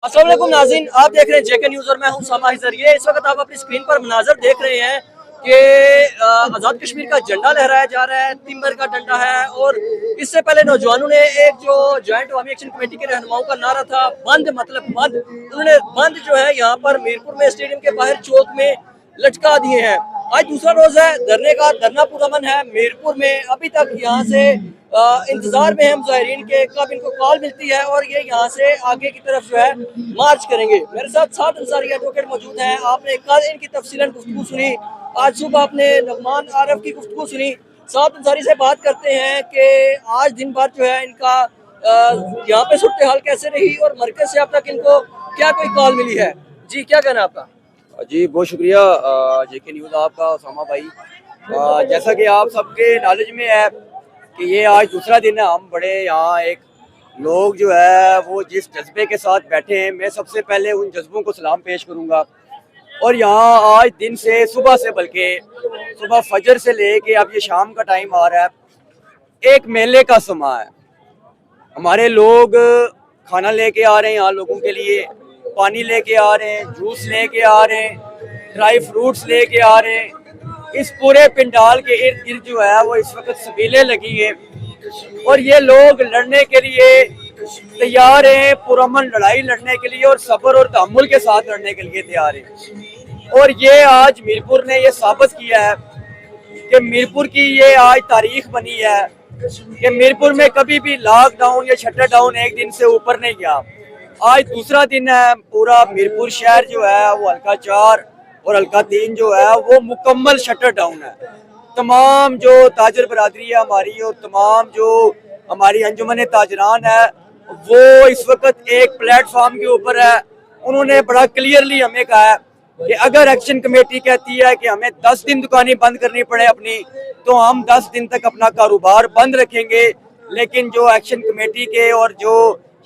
अस्सलाम वालेकुम नाज़रीन, आप देख रहे हैं जेके न्यूज़ और मैं हूं सामा हिजर। ये इस वक्त आप अपनी स्क्रीन पर मनाजर देख रहे हैं कि आज़ाद कश्मीर का झंडा लहराया जा रहा है, तिम्बर का डंडा है। और इससे पहले नौजवानों ने एक जो जॉइंट अवामी एक्शन कमेटी के रहनुमाओं का नारा था बंद मतलब बंद, उन्होंने बंद जो है यहाँ पर मीरपुर में स्टेडियम के बाहर चौक में लटका दिए हैं। आज दूसरा रोज है धरने का, धरना पुरअमन है मीरपुर में। अभी तक यहाँ से इंतजार में हम ज़ाहिरीन के कब इनको कॉल मिलती है और ये यहाँ से आगे की तरफ जो है मार्च करेंगे। मेरे साथ 7 अंसारी एडवोकेट मौजूद हैं। आपने कल इनकी तफसीलन गुफ्तगू सुनी, आज सुबह आपने नगमान आरफ की गुफ्तगू सुनी। 7 अंसारी से बात करते हैं कि आज दिन भर जो है इनका यहाँ पे सूरत हाल कैसे रही और मरकज से अब तक इनको क्या कोई कॉल मिली है। जी क्या कहना आपका? जी बहुत शुक्रिया जेके न्यूज़ आपका उसामा भाई। जैसा कि आप सबके नॉलेज में है कि ये आज दूसरा दिन है। हम बड़े यहाँ एक लोग जो है वो जिस जज्बे के साथ बैठे हैं, मैं सबसे पहले उन जज्बों को सलाम पेश करूँगा। और यहाँ आज दिन से सुबह से, बल्कि सुबह फजर से ले के अब ये शाम का टाइम आ रहा है, एक मेले का समा है। हमारे लोग खाना लेके आ रहे हैं यहाँ लोगों के लिए, पानी लेके आ रहे हैं, जूस लेके आ रहे हैं, ड्राई फ्रूट्स लेके आ रहे हैं। इस पूरे पंडाल के इर्द गिर्द जो है वो इस वक्त सबीलें लगी हैं और ये लोग लड़ने के लिए तैयार हैं, पुरअमन लड़ाई लड़ने के लिए और सब्र और तहम्मुल के साथ लड़ने के लिए तैयार हैं। और ये आज मीरपुर ने ये साबित किया है कि मीरपुर की ये आज तारीख बनी है कि मीरपुर में कभी भी लॉकडाउन या शटर डाउन एक दिन से ऊपर नहीं गया। आज दूसरा दिन है, पूरा मीरपुर शहर जो है वो हल्का 4 और हल्का 3 जो है वो मुकम्मल शटर डाउन है। तमाम जो ताजर बरादरी है हमारी और तमाम जो हमारी अंजुमन ताजरान है वो इस वक्त एक प्लेटफॉर्म के ऊपर है। उन्होंने बड़ा क्लियरली हमें कहा है कि अगर एक्शन कमेटी कहती है कि हमें 10 दिन दुकानें बंद करनी पड़े अपनी, तो हम 10 दिन तक अपना कारोबार बंद रखेंगे। लेकिन जो एक्शन कमेटी के और जो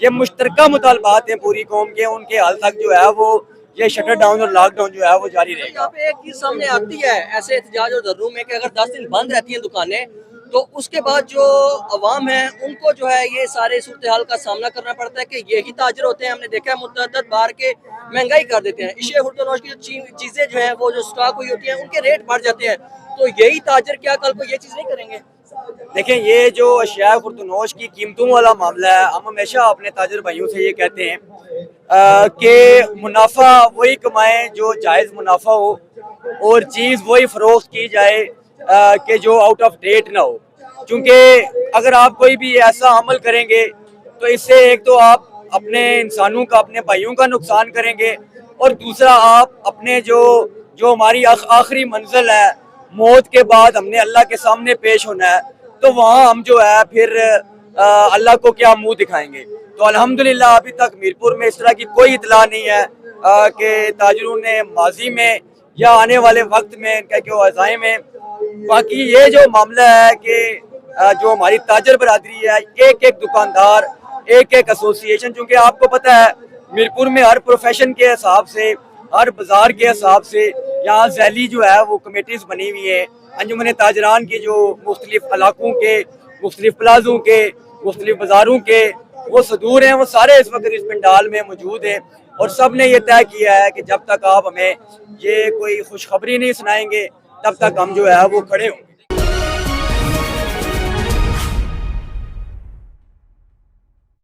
ये मुश्तरका मुतालबात हैं पूरी कौम के, उनके हाल तक जो है वो ये शटर डाउन और लॉकडाउन जो है वो जारी रहेगा। यहाँ पे एक चीज सामने आती है ऐसे एहतजाज और धरनों में कि अगर 10 दिन बंद रहती हैं दुकानें तो उसके बाद जो अवाम है उनको जो है ये सारे सूरत हाल का सामना करना पड़ता है कि यही ताजर होते हैं। हमने देखा है मुतअद्दिद बार के महंगाई कर देते हैं, इशे हुर्दोनोश की जो चीजें जो है वो जो स्टॉक हुई होती है उनके रेट बढ़ जाते हैं। तो यही ताजर क्या कल को ये चीज नहीं करेंगे? देखें, ये जो अशिया खुर्दनोश की कीमतों वाला मामला है, हम हमेशा अपने ताजर भाइयों से ये कहते हैं कि मुनाफा वही कमाएं जो जायज़ मुनाफा हो और चीज़ वही फरोख्त की जाए कि जो आउट ऑफ डेट ना हो। क्योंकि अगर आप कोई भी ऐसा अमल करेंगे तो इससे एक तो आप अपने इंसानों का, अपने भाइयों का नुकसान करेंगे और दूसरा आप अपने जो हमारी आखिरी मंजिल है, मौत के बाद हमने अल्लाह के सामने पेश होना है, तो वहाँ हम जो है फिर अल्लाह को क्या मुंह दिखाएंगे। तो अल्हम्दुलिल्लाह अभी तक मीरपुर में इस तरह की कोई इतला नहीं है कि ताजरों ने माजी में या आने वाले वक्त में इनका अज़ाए में। बाकी ये जो मामला है कि जो हमारी ताजर बरादरी है, एक एक दुकानदार, एक एक एसोसिएशन, चूँकि आपको पता है मीरपुर में हर प्रोफेशन के हिसाब से, हर बाजार के हिसाब से यहाँ जैली जो है वो कमेटीज बनी हुई है। अंजुमन ताजरान की जो मुख्तलिफ इलाकों के, मुख्तलिफ प्लाजों के, मुख्तलिफ बाजारों के वो सदूर हैं, वो सारे इस वक्त इस पंडाल में मौजूद हैं। और सब ने ये तय किया है कि जब तक आप हमें ये कोई खुशखबरी नहीं सुनाएंगे तब तक हम जो है वो खड़े होंगे।